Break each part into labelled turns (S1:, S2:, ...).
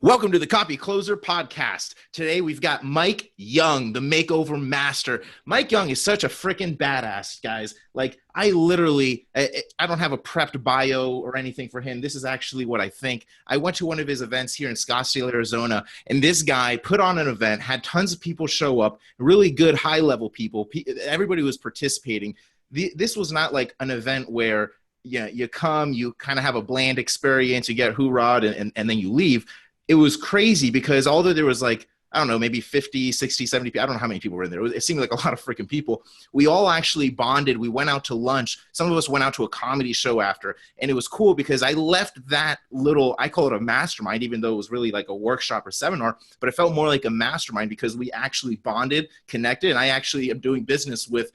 S1: Welcome to the Copy Closer podcast. Today we've got Mike Young, the makeover master. Mike Young is such a freaking badass, guys. Like, I don't have a prepped bio or anything for him. This is actually what I think. I went to one of his events here in Scottsdale, Arizona, and this guy put on an event, had tons of people show up, really good high-level people. Everybody was participating. This was not like an event where you come, you kind of have a bland experience, you get hoorah'd, and then you leave. It was crazy because although there was like, I don't know, maybe 50, 60, 70 people. I don't know how many people were in there. It seemed like a lot of freaking people. We all actually bonded. We went out to lunch. Some of us went out to a comedy show after. And it was cool because I left that little, I call it a mastermind, even though it was really like a workshop or seminar, but it felt more like a mastermind because we actually bonded, connected. And I actually am doing business with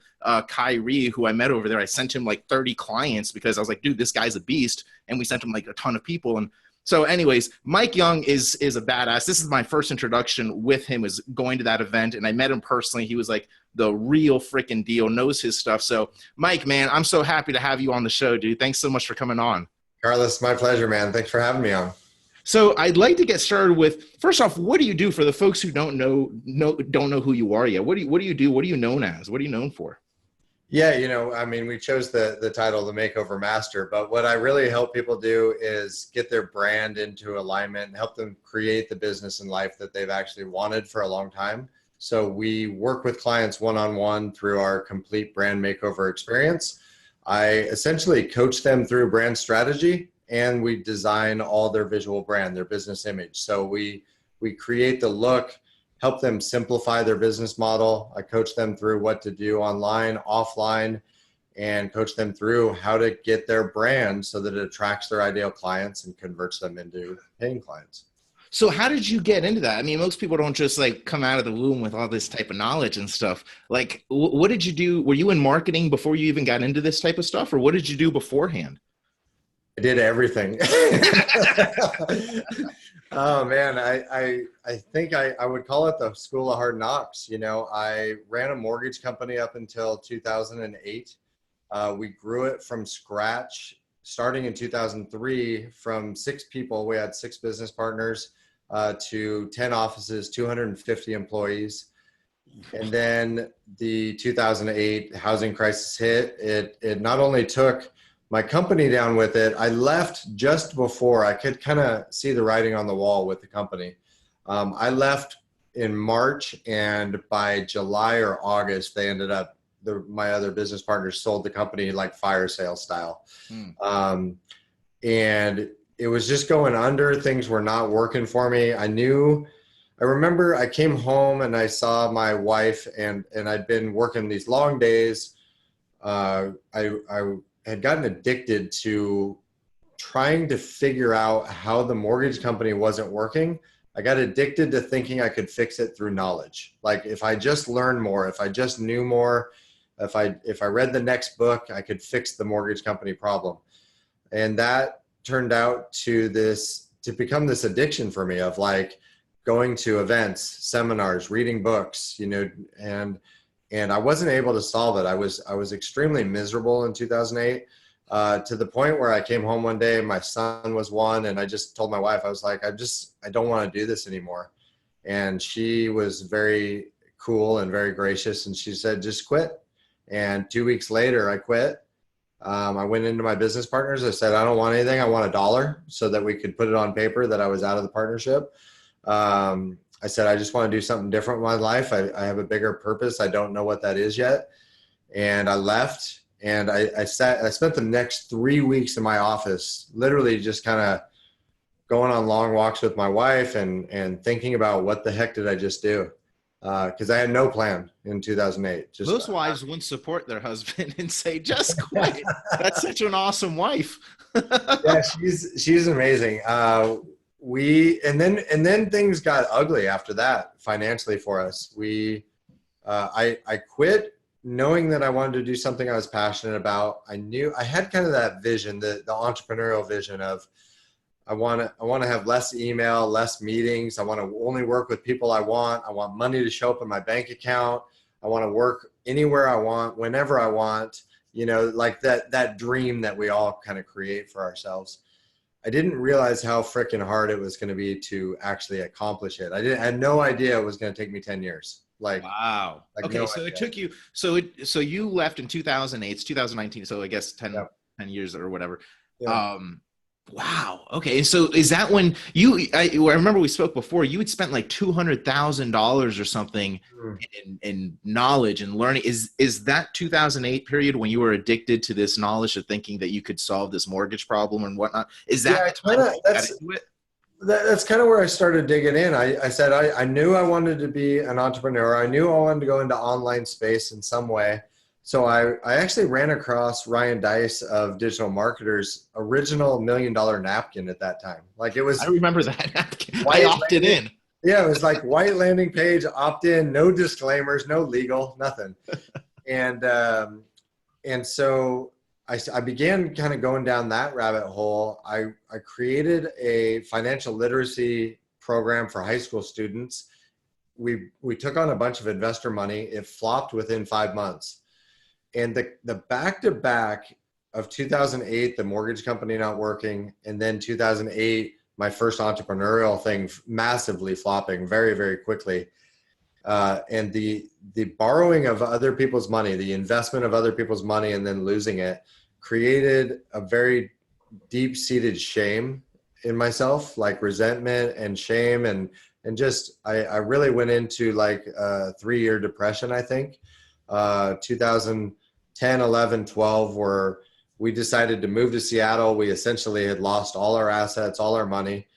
S1: Kyrie, who I met over there. I sent him like 30 clients because I was like, dude, this guy's a beast. And we sent him like a ton of people. And so anyways, Mike Young is a badass. This is my first introduction with him, is going to that event, and I met him personally. He was like the real freaking deal, knows his stuff. So Mike, man, I'm so happy to have you on the show, dude. Thanks so much for coming on.
S2: Carlos, my pleasure, man. Thanks for having me on.
S1: So I'd like to get started with, first off, what do you do for the folks who don't know who you are yet? What do you do? What are you known as? What are you known for?
S2: Yeah, we chose the title, The Makeover Master, but what I really help people do is get their brand into alignment and help them create the business and life that they've actually wanted for a long time. So we work with clients one-on-one through our complete brand makeover experience. I essentially coach them through brand strategy, and we design all their visual brand, their business image. So we create the look, help them simplify their business model. I coach them through what to do online, offline, and coach them through how to get their brand so that it attracts their ideal clients and converts them into paying clients.
S1: So how did you get into that? I mean, most people don't just like come out of the womb with all this type of knowledge and stuff. Like, what did you do? Were you in marketing before you even got into this type of stuff, or what did you do beforehand?
S2: I did everything. Oh man, I think I would call it the school of hard knocks. I ran a mortgage company up until 2008. We grew it from scratch, starting in 2003 from 6 people. We had 6 business partners to 10 offices, 250 employees. And then the 2008 housing crisis hit. It not only took my company down with it. I left just before I could kind of see the writing on the wall with the company. I left in March, and by July or August, they ended up, my other business partners sold the company like fire sale style. And it was just going under. Things were not working for me. I remember I came home and I saw my wife, and I'd been working these long days. I had gotten addicted to trying to figure out how the mortgage company wasn't working. I got addicted to thinking I could fix it through knowledge. Like, if I just learned more, if I just knew more, if I read the next book, I could fix the mortgage company problem. And that turned out to become this addiction for me of like going to events, seminars, reading books, and I wasn't able to solve it. I was extremely miserable in 2008 to the point where I came home one day, my son was 1, and I just told my wife, I was like, I don't want to do this anymore. And she was very cool and very gracious, and she said, just quit. And 2 weeks later, I quit. I went into my business partners. I said, I don't want anything. I want $1 so that we could put it on paper that I was out of the partnership. I said, I just want to do something different with my life. I have a bigger purpose. I don't know what that is yet. And I left, and I spent the next 3 weeks in my office, literally just kind of going on long walks with my wife and thinking about what the heck did I just do? Because I had no plan in 2008.
S1: Most wives wouldn't support their husband and say, just quit. That's such an awesome wife.
S2: Yeah, she's amazing. And then things got ugly after that financially for us. I quit knowing that I wanted to do something I was passionate about. I knew I had kind of that vision, the entrepreneurial vision of I want to have less email, less meetings. I want to only work with people I want. I want money to show up in my bank account. I want to work anywhere I want, whenever I want, like that dream that we all kind of create for ourselves. I didn't realize how freaking hard it was going to be to actually accomplish it. I had no idea it was going to take me 10 years.
S1: Wow. Okay.
S2: No
S1: So
S2: idea.
S1: it took you, so you left in 2008, it's 2019. So I guess 10,
S2: Yep.
S1: 10 years or whatever.
S2: Yeah.
S1: Wow. Okay. So is that when I remember we spoke before, you had spent like $200,000 or something in knowledge and learning. Is that 2008 period when you were addicted to this knowledge of thinking that you could solve this mortgage problem and whatnot? Is that
S2: that's kind of where I started digging in. I said, I knew I wanted to be an entrepreneur. I knew I wanted to go into online space in some way. So I actually ran across Ryan Dice of Digital Marketers' original $1 million napkin at that time. Like it was,
S1: I remember that napkin. I opted in.
S2: Yeah, it was like white landing page, opt in, no disclaimers, no legal, nothing. And so I began kind of going down that rabbit hole. I created a financial literacy program for high school students. We took on a bunch of investor money. It flopped within 5 months. And the back-to-back of 2008, the mortgage company not working, and then 2008, my first entrepreneurial thing massively flopping very, very quickly. And the borrowing of other people's money, the investment of other people's money and then losing it, created a very deep-seated shame in myself, like resentment and shame. And just, I really went into like a 3-year depression, I think, 2010, 11, 12, where we decided to move to Seattle. We essentially had lost all our assets, all our money.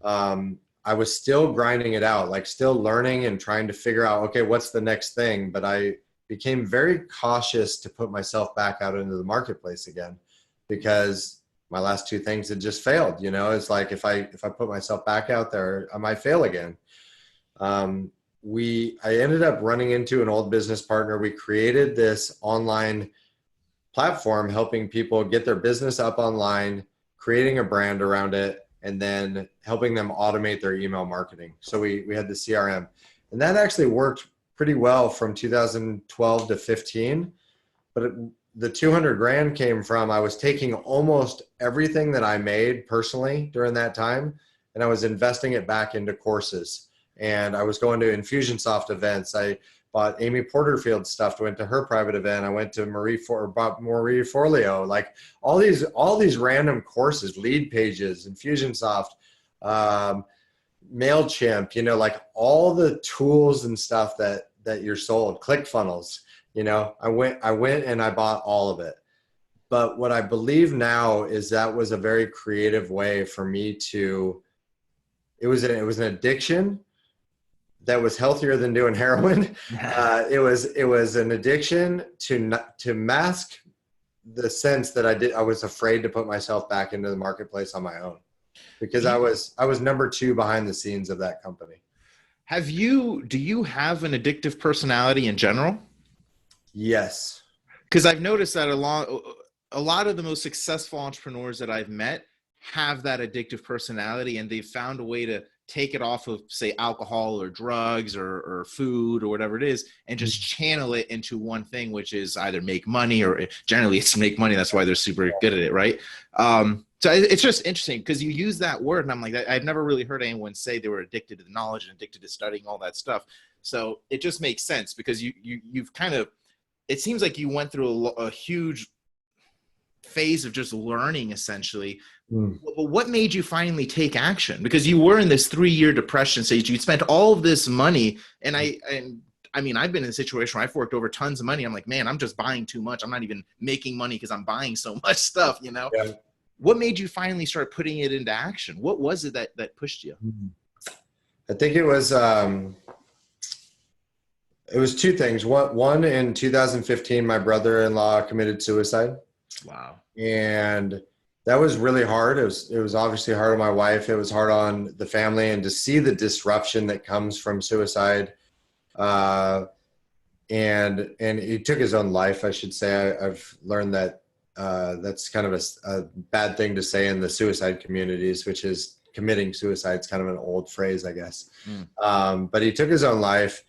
S2: I was still grinding it out, like still learning and trying to figure out, okay, what's the next thing? But I became very cautious to put myself back out into the marketplace again, because my last 2 things had just failed. You know, it's like, if I put myself back out there, I might fail again. I ended up running into an old business partner. We created this online platform helping people get their business up online, creating a brand around it, and then helping them automate their email marketing. So we had the CRM, and that actually worked pretty well from 2012 to 15. But the 200 grand came from, I was taking almost everything that I made personally during that time, and I was investing it back into courses. And I was going to Infusionsoft events. I bought Amy Porterfield's stuff, went to her private event. I went to bought Marie Forleo, like all these random courses, Lead Pages, Infusionsoft, MailChimp, you know, like all the tools and stuff that you're sold, ClickFunnels, you know, I went and I bought all of it. But what I believe now is that was a very creative way for me to, it was an addiction that was healthier than doing heroin. It was an addiction to mask the sense that I was afraid to put myself back into the marketplace on my own, because I was number 2 behind the scenes of that company.
S1: Do you have an addictive personality in general?
S2: Yes.
S1: Because I've noticed that a lot of the most successful entrepreneurs that I've met have that addictive personality, and they've found a way to take it off of, say, alcohol or drugs or food or whatever it is, and just channel it into one thing, which is either make money, or generally it's make money. That's why they're super good at it, right? So it's just interesting because you use that word, and I'm like, I've never really heard anyone say they were addicted to the knowledge and addicted to studying all that stuff. So it just makes sense, because you've kind of, it seems like you went through a huge phase of just learning, essentially. But what made you finally take action? Because you were in this 3-year depression stage. You'd spent all of this money, and I mean, I've been in a situation where I've worked over tons of money. I'm like, man, I'm just buying too much. I'm not even making money because I'm buying so much stuff, you know? Yeah. What made you finally start putting it into action? What was it that pushed you?
S2: I think it was 2 things. One, in 2015, my brother-in-law committed suicide.
S1: Wow.
S2: And that was really hard. It was obviously hard on my wife. It was hard on the family, and to see the disruption that comes from suicide. And he took his own life, I should say. I've learned that that's kind of a bad thing to say in the suicide communities, which is committing suicide. It's kind of an old phrase, I guess. But he took his own life.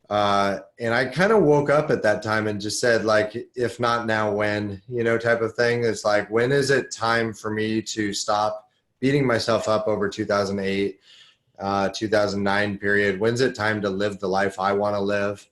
S2: And I kind of woke up at that time and just said, like, if not now, when, you know, type of thing. It's like, when is it time for me to stop beating myself up over 2008, 2009 period. When's it time to live the life I want to live?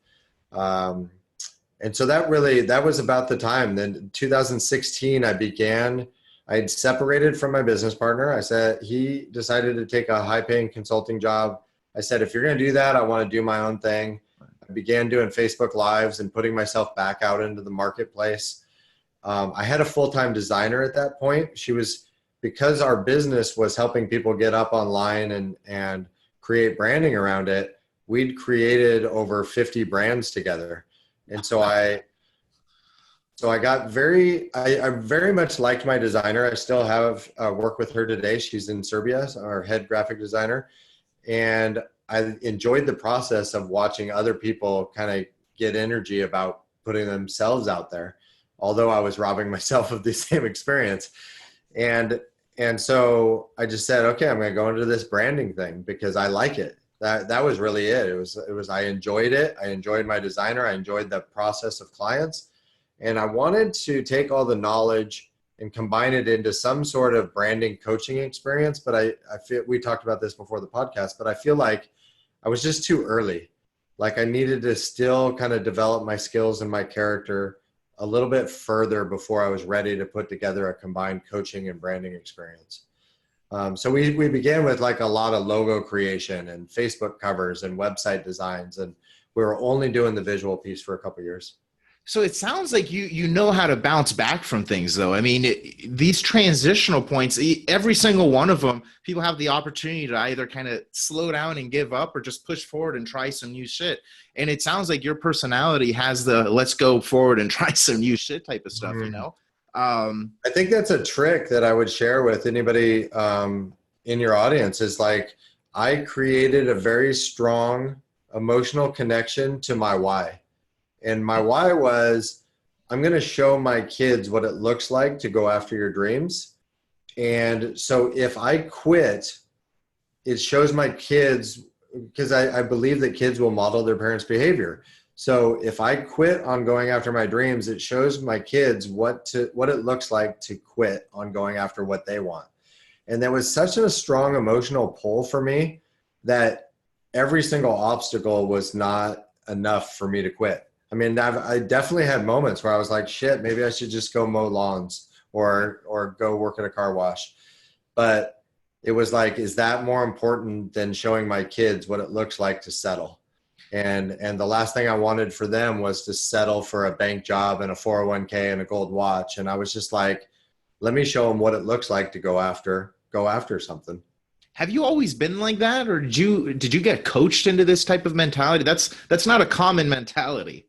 S2: And so that was about the time. Then in 2016, I had separated from my business partner. I said, he decided to take a high paying consulting job. I said, if you're going to do that, I want to do my own thing. I began doing Facebook Lives and putting myself back out into the marketplace. I had a full-time designer at that point. Because our business was helping people get up online and create branding around it, we'd created over 50 brands together. And so I very much liked my designer. I still have work with her today. She's in Serbia, our head graphic designer. And I enjoyed the process of watching other people kind of get energy about putting themselves out there, although I was robbing myself of the same experience. And so I just said, okay, I'm going to go into this branding thing because I like it. That was really it. It was, I enjoyed it. I enjoyed my designer. I enjoyed the process of clients. And I wanted to take all the knowledge and combine it into some sort of branding coaching experience. But I feel, we talked about this before the podcast, but I feel like I was just too early. Like I needed to still kind of develop my skills and my character a little bit further before I was ready to put together a combined coaching and branding experience. So we began with like a lot of logo creation and Facebook covers and website designs. And we were only doing the visual piece for a couple of years.
S1: So it sounds like you know how to bounce back from things, though. I mean, these transitional points, every single one of them, people have the opportunity to either kind of slow down and give up or just push forward and try some new shit. And it sounds like your personality has the let's go forward and try some new shit type of stuff, you know?
S2: I think that's a trick that I would share with anybody in your audience is like, I created a very strong emotional connection to my why. And my why was, I'm going to show my kids what it looks like to go after your dreams. And so if I quit, it shows my kids, because I believe that kids will model their parents' behavior. So if I quit on going after my dreams, it shows my kids what it looks like to quit on going after what they want. And there was such a strong emotional pull for me that every single obstacle was not enough for me to quit. I mean, I definitely had moments where I was like, shit, maybe I should just go mow lawns or go work at a car wash. But it was like, is that more important than showing my kids what it looks like to settle? And the last thing I wanted for them was to settle for a bank job and a 401k and a gold watch. And I was just like, let me show them what it looks like to go after something.
S1: Have you always been like that? Or did you get coached into this type of mentality? That's not a common mentality.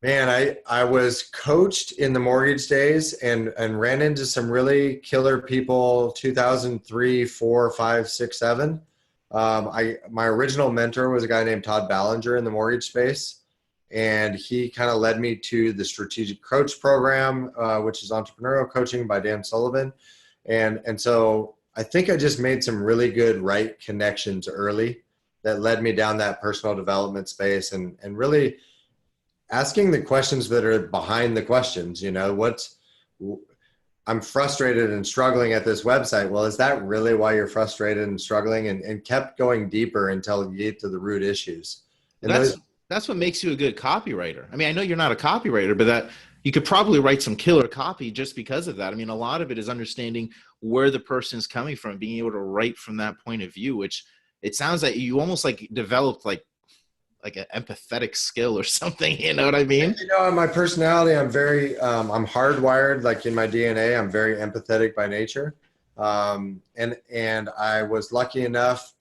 S2: Man, I was coached in the mortgage days and ran into some really killer people, 2003, 4, 5, 6, 7. My original mentor was a guy named Todd Ballinger in the mortgage space. And he kind of led me to the Strategic Coach program, which is entrepreneurial coaching by Dan Sullivan. And so I think I just made some really good right connections early that led me down that personal development space and really asking the questions that are behind the questions. You know, I'm frustrated and struggling at this website. Well, is that really why you're frustrated and struggling? And kept going deeper until you get to the root issues. And
S1: that's what makes you a good copywriter. I mean, I know you're not a copywriter, but that you could probably write some killer copy just because of that. I mean, a lot of it is understanding where the person's coming from, being able to write from that point of view, which it sounds like you almost like developed like an empathetic skill or something. You know what I mean?
S2: You know, my personality, I'm very, I'm hardwired, like in my DNA, I'm very empathetic by nature. And I was lucky enough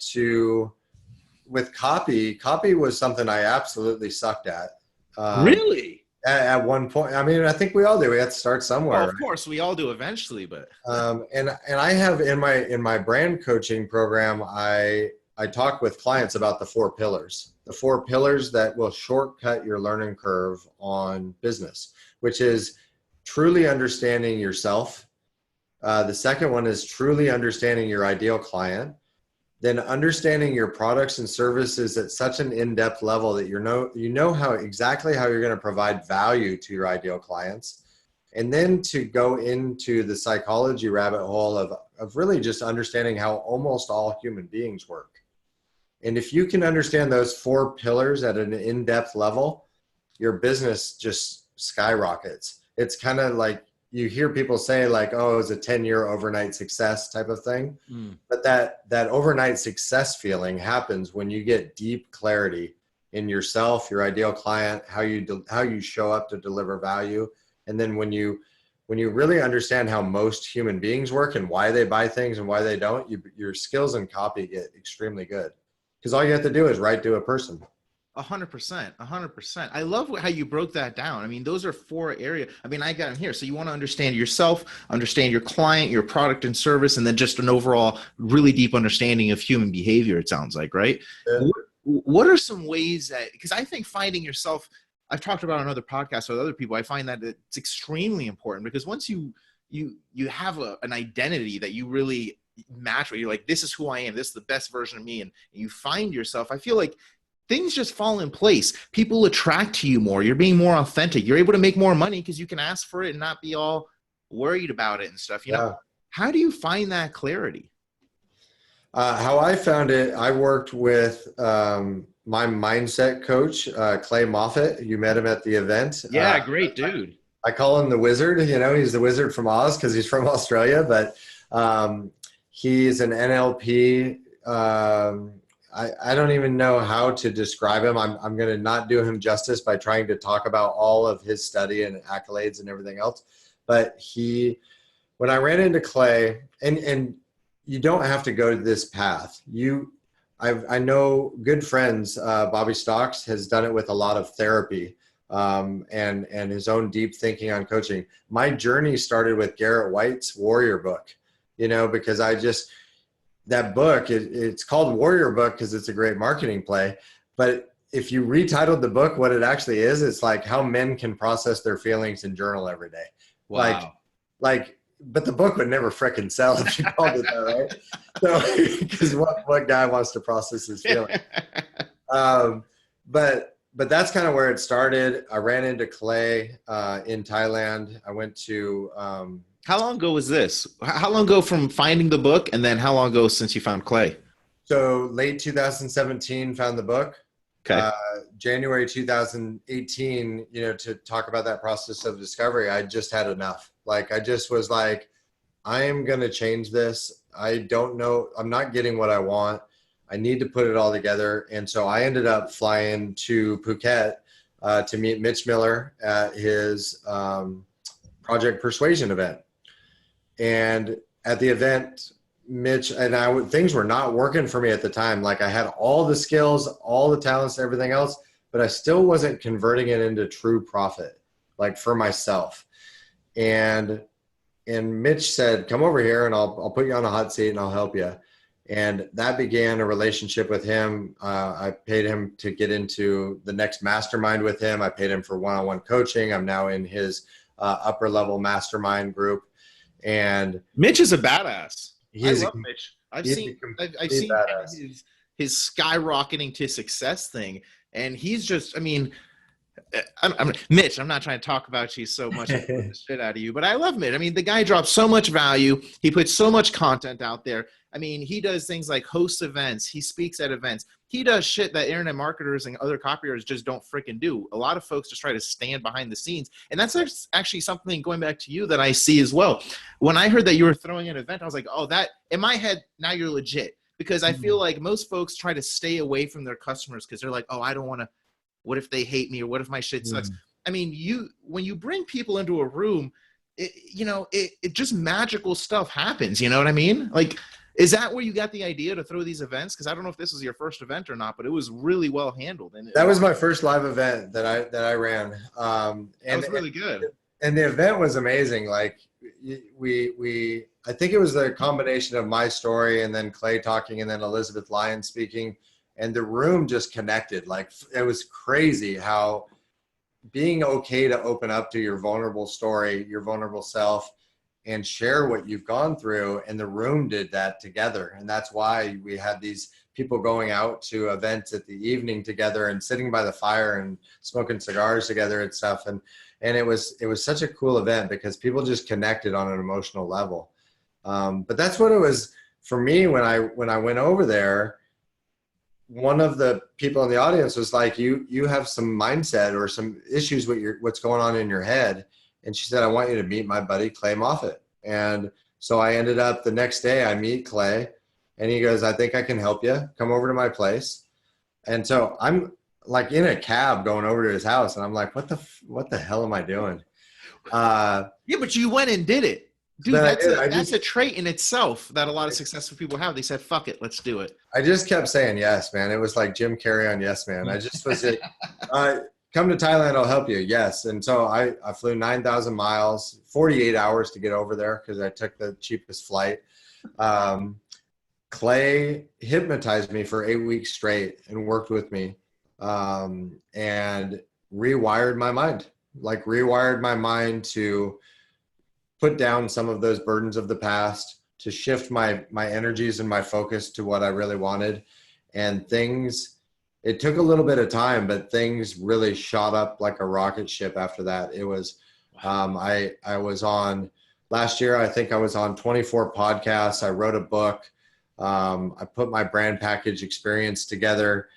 S2: with copy was something I absolutely sucked at.
S1: Really?
S2: At one point. I mean, I think we all do. We have to start somewhere.
S1: Well, of course we all do eventually, but.
S2: And I have in my brand coaching program, I talk with clients about the 4 pillars that will shortcut your learning curve on business, which is truly understanding yourself. The second one is truly understanding your ideal client, then understanding your products and services at such an in-depth level that you know exactly how you're going to provide value to your ideal clients. And then to go into the psychology rabbit hole of really just understanding how almost all human beings work. And if you can understand those 4 pillars at an in-depth level, your business just skyrockets. It's kind of like you hear people say like, oh, it's a 10-year overnight success type of thing. But that overnight success feeling happens when you get deep clarity in yourself, your ideal client, how you show up to deliver value. And then when you really understand how most human beings work and why they buy things and why they don't, your skills in copy get extremely good. Because all you have to do is write to a person.
S1: 100%, 100%. I love how you broke that down. I mean, those are 4 areas. I mean, I got in here. So you want to understand yourself, understand your client, your product and service, and then just an overall really deep understanding of human behavior, it sounds like, right? Yeah. What are some ways that, because I think finding yourself, I've talked about on other podcasts with other people, I find that it's extremely important, because once you have an identity that you really match, where you're like, this is who I am, this is the best version of me, and you find yourself, I feel like things just fall in place. People attract to you more. You're being more authentic. You're able to make more money because you can ask for it and not be all worried about it and stuff. You know, how do you find that clarity?
S2: How I found it, I worked with my mindset coach, Clay Moffitt. You met him at the event.
S1: Yeah, great dude.
S2: I call him the wizard. You know, he's the wizard from Oz because he's from Australia, but he's an NLP. I don't even know how to describe him. I'm going to not do him justice by trying to talk about all of his study and accolades and everything else. But when I ran into Clay, and you don't have to go to this path. I know good friends, Bobby Stocks has done it with a lot of therapy and his own deep thinking on coaching. My journey started with Garrett White's Warrior book, you know, because that book, it's called Warrior Book because it's a great marketing play. But if you retitled the book, what it actually is, it's like how men can process their feelings and journal every day.
S1: Wow.
S2: But the book would never frickin' sell if you called it that, right? So, because what guy wants to process his feelings? But that's kind of where it started. I ran into Clay in Thailand. I went to
S1: how long ago was this? How long ago from finding the book, and then how long ago since you found Clay?
S2: So late 2017, found the book.
S1: Okay.
S2: January 2018, you know, to talk about that process of discovery, I just had enough. Like, I just was like, I am going to change this. I don't know. I'm not getting what I want. I need to put it all together. And so I ended up flying to Phuket to meet Mitch Miller at his Project Persuasion event. And at the event, Mitch and things were not working for me at the time. Like, I had all the skills, all the talents, everything else, but I still wasn't converting it into true profit, like for myself. And Mitch said, come over here and I'll put you on a hot seat and I'll help you. And that began a relationship with him. I paid him to get into the next mastermind with him. I paid him for one-on-one coaching. I'm now in his upper level mastermind group. And
S1: Mitch is a badass. I love Mitch. I've seen his skyrocketing to success thing. And he's just, I mean, Mitch, I'm not trying to talk about you so much the shit out of you, but I love Mitch. I mean, the guy drops so much value. He puts so much content out there. I mean, he does things like host events. He speaks at events. He does shit that internet marketers and other copywriters just don't freaking do. A lot of folks just try to stand behind the scenes. And that's actually something, going back to you, that I see as well. When I heard that you were throwing an event, I was like, oh, that in my head, now you're legit. Because I feel like most folks try to stay away from their customers because they're like, oh, I don't want to, what if they hate me, or what if my shit sucks? I mean, when you bring people into a room, it just magical stuff happens. You know what I mean? Like, is that where you got the idea to throw these events? Because I don't know if this was your first event or not, but it was really well handled. And
S2: that was my first live event that I ran.
S1: That was really good.
S2: And the event was amazing. Like, I think it was the combination of my story and then Clay talking and then Elizabeth Lyon speaking, and the room just connected. Like, it was crazy how being okay to open up to your vulnerable story, your vulnerable self, and share what you've gone through. And the room did that together. And that's why we had these people going out to events at the evening together and sitting by the fire and smoking cigars together and stuff. And And it was such a cool event because people just connected on an emotional level. But that's what it was for me when I went over there. One of the people in the audience was like, you have some mindset or some issues with what's going on in your head. And she said, I want you to meet my buddy, Clay Moffitt. And so I ended up the next day I meet Clay and he goes, I think I can help you. Come over to my place. And so I'm like in a cab going over to his house and I'm like, what the hell am I doing?
S1: Yeah, but you went and did it. Dude, that's a trait in itself that a lot of successful people have. They said, fuck it, let's do it.
S2: I just kept saying yes, man. It was like Jim Carrey on Yes Man. I just was like, come to Thailand, I'll help you. Yes. And so I flew 9,000 miles, 48 hours to get over there because I took the cheapest flight. Clay hypnotized me for 8 weeks straight and worked with me and rewired my mind to put down some of those burdens of the past, to shift my energies and my focus to what I really wanted. And it took a little bit of time, but things really shot up like a rocket ship after that. It was, I was on last year, I think I was on 24 podcasts. I wrote a book. I put my brand package experience together.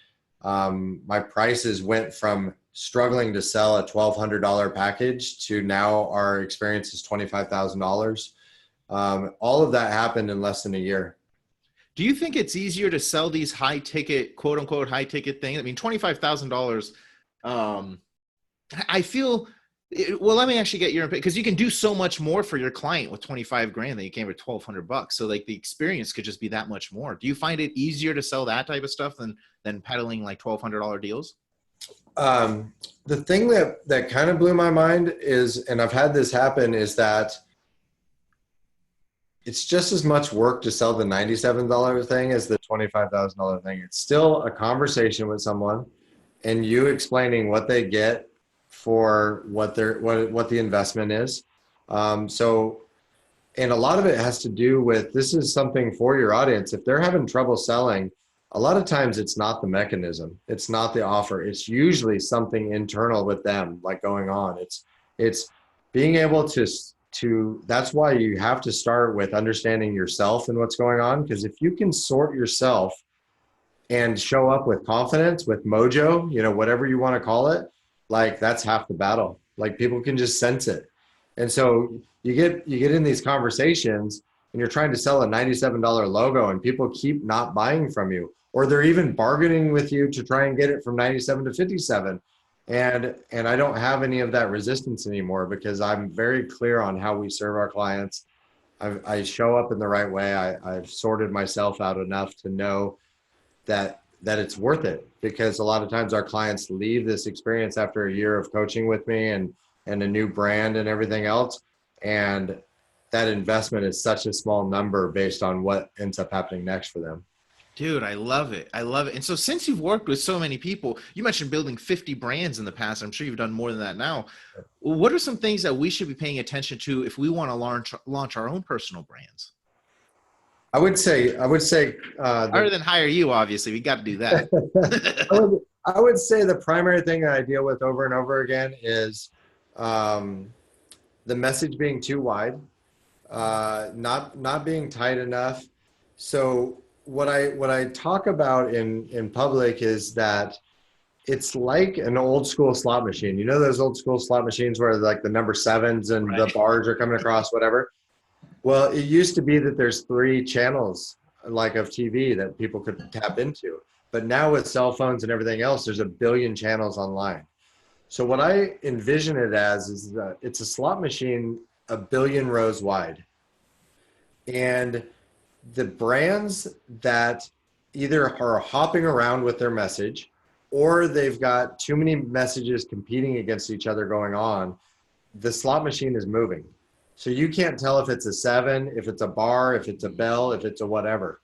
S2: My prices went from struggling to sell a $1,200 package to now our experience is $25,000. All of that happened in less than a year.
S1: Do you think it's easier to sell these high ticket, quote unquote, high ticket things? I mean, $25,000. I feel, well, let me actually get your opinion, because you can do so much more for your client with 25 grand than you can with $1,200. So like the experience could just be that much more. Do you find it easier to sell that type of stuff than peddling like $1,200 deals?
S2: The thing that kind of blew my mind is, and I've had this happen, is that it's just as much work to sell the $97 thing as the $25,000 thing. It's still a conversation with someone and you explaining what they get for what the investment is. And a lot of it has to do with, this is something for your audience. If they're having trouble selling, a lot of times it's not the mechanism. It's not the offer. It's usually something internal with them, like going on. It's being able to, that's why you have to start with understanding yourself and what's going on. Because if you can sort yourself and show up with confidence, with mojo, whatever you want to call it, like that's half the battle. Like people can just sense it. And so you get in these conversations and you're trying to sell a $97 logo and people keep not buying from you, or they're even bargaining with you to try and get it from 97 to 57. And I don't have any of that resistance anymore because I'm very clear on how we serve our clients. I show up in the right way. I've sorted myself out enough to know that it's worth it, because a lot of times our clients leave this experience after a year of coaching with me and a new brand and everything else. And that investment is such a small number based on what ends up happening next for them.
S1: Dude, I love it. I love it. And so since you've worked with so many people, you mentioned building 50 brands in the past. I'm sure you've done more than that now. What are some things that we should be paying attention to if we want to launch our own personal brands?
S2: I would say,
S1: other than hire you, obviously, we got to do that.
S2: I would say the primary thing that I deal with over and over again is the message being too wide, not being tight enough. So what I talk about in public is that it's like an old school slot machine. You know those old school slot machines where like the number sevens and right, the bars are coming across, whatever. Well, it used to be that there's 3 channels like of TV that people could tap into. But now with cell phones and everything else, there's a billion channels online. So what I envision it as is that it's a slot machine a billion rows wide. And the brands that either are hopping around with their message or they've got too many messages competing against each other going on, the slot machine is moving. So you can't tell if it's a 7, if it's a bar, if it's a bell, if it's a whatever.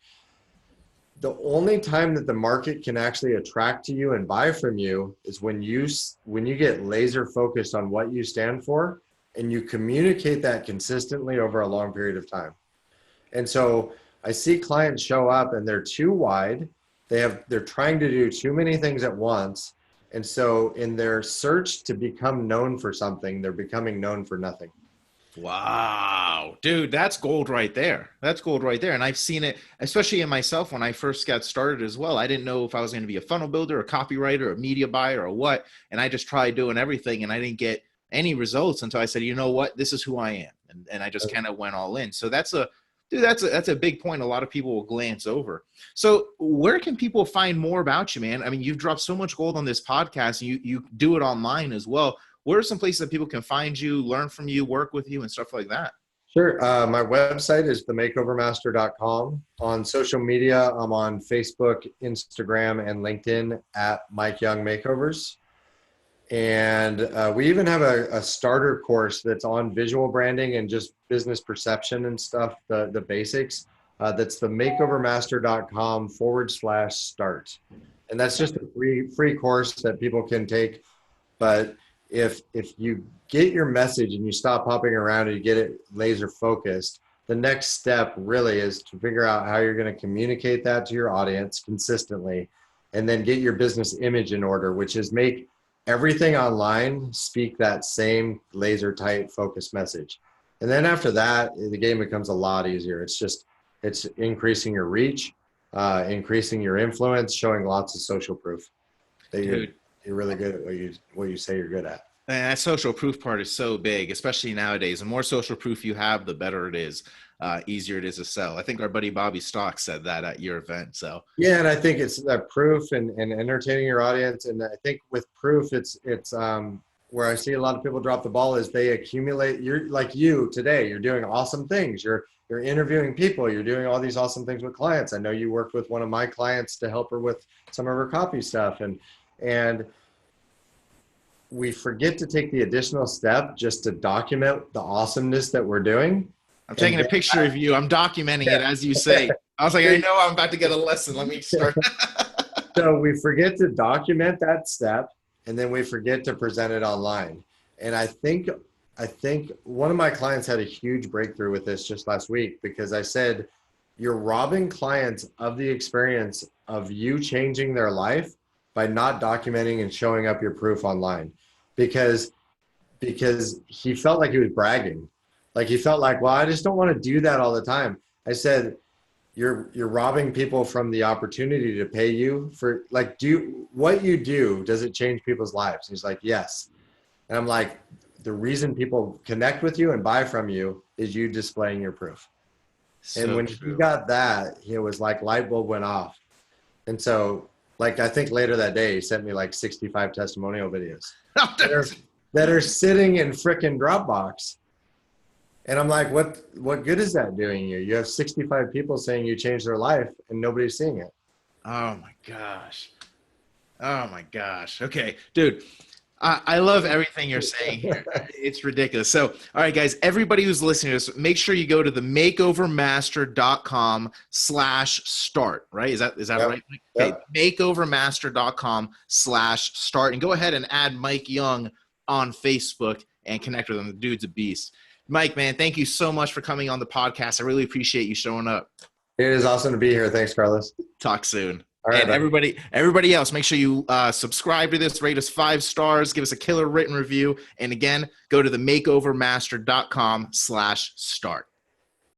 S2: The only time that the market can actually attract to you and buy from you is when you get laser focused on what you stand for and you communicate that consistently over a long period of time. And so I see clients show up and they're too wide. They're trying to do too many things at once. And so in their search to become known for something, they're becoming known for nothing.
S1: Wow, dude, that's gold right there. That's gold right there. And I've seen it, especially in myself when I first got started as well. I didn't know if I was going to be a funnel builder, a copywriter, a media buyer, or what. And I just tried doing everything and I didn't get any results until I said, you know what, this is who I am. And I just kind of went all in. So that's a big point a lot of people will glance over. So where can people find more about you, man? I mean, you've dropped so much gold on this podcast and you do it online as well. Where are some places that people can find you, learn from you, work with you, and stuff like that?
S2: Sure. My website is themakeovermaster.com. On social media, I'm on Facebook, Instagram, and LinkedIn at Mike Young Makeovers. And we even have a starter course that's on visual branding and just business perception and stuff, the basics. That's themakeovermaster.com/start. And that's just a free course that people can take. But if you get your message and you stop hopping around and you get it laser focused, the next step really is to figure out how you're going to communicate that to your audience consistently, and then get your business image in order, which is make everything online speak that same laser tight focused message. And then after that, the game becomes a lot easier. It's increasing your reach, increasing your influence, showing lots of social proof that you're really good at what you say you're good at.
S1: And that social proof part is so big, especially nowadays. The more social proof you have, the better it is, easier it is to sell. I think our buddy Bobby Stock said that at your event. So
S2: yeah, and I think it's that proof and entertaining your audience. And I think with proof, it's where I see a lot of people drop the ball is they accumulate. You're like you today. You're doing awesome things. You're interviewing people. You're doing all these awesome things with clients. I know you worked with one of my clients to help her with some of her copy stuff, and we forget to take the additional step just to document the awesomeness that we're doing.
S1: I'm taking a picture of you. I'm documenting it as you say. I was like, I know I'm about to get a lesson. Let me start.
S2: So we forget to document that step, and then we forget to present it online. And I think one of my clients had a huge breakthrough with this just last week, because I said, you're robbing clients of the experience of you changing their life by not documenting and showing up your proof online, because he felt like he was bragging. Like he felt like, well, I just don't want to do that all the time. I said, you're robbing people from the opportunity to pay you for, like, do what you do. Does it change people's lives? And he's like, yes. And I'm like, the reason people connect with you and buy from you is you displaying your proof. So and when he got that, it was like light bulb went off. And so, like, I think later that day, he sent me like 65 testimonial videos that are sitting in frickin' Dropbox. And I'm like, what good is that doing you? You have 65 people saying you changed their life and nobody's seeing it.
S1: Oh my gosh. Oh my gosh. Okay, dude. I love everything you're saying here. It's ridiculous. So, all right, guys, everybody who's listening to this, make sure you go to themakeovermaster.com/start, right? Is that right? Okay, makeovermaster.com/start, and go ahead and add Mike Young on Facebook and connect with him. The dude's a beast. Mike, man, thank you so much for coming on the podcast. I really appreciate you showing up.
S2: It is awesome to be here. Thanks, Carlos.
S1: Talk soon.
S2: All right,
S1: and everybody else, make sure you subscribe to this, rate us 5 stars, give us a killer written review. And again, go to themakeovermaster.com/start.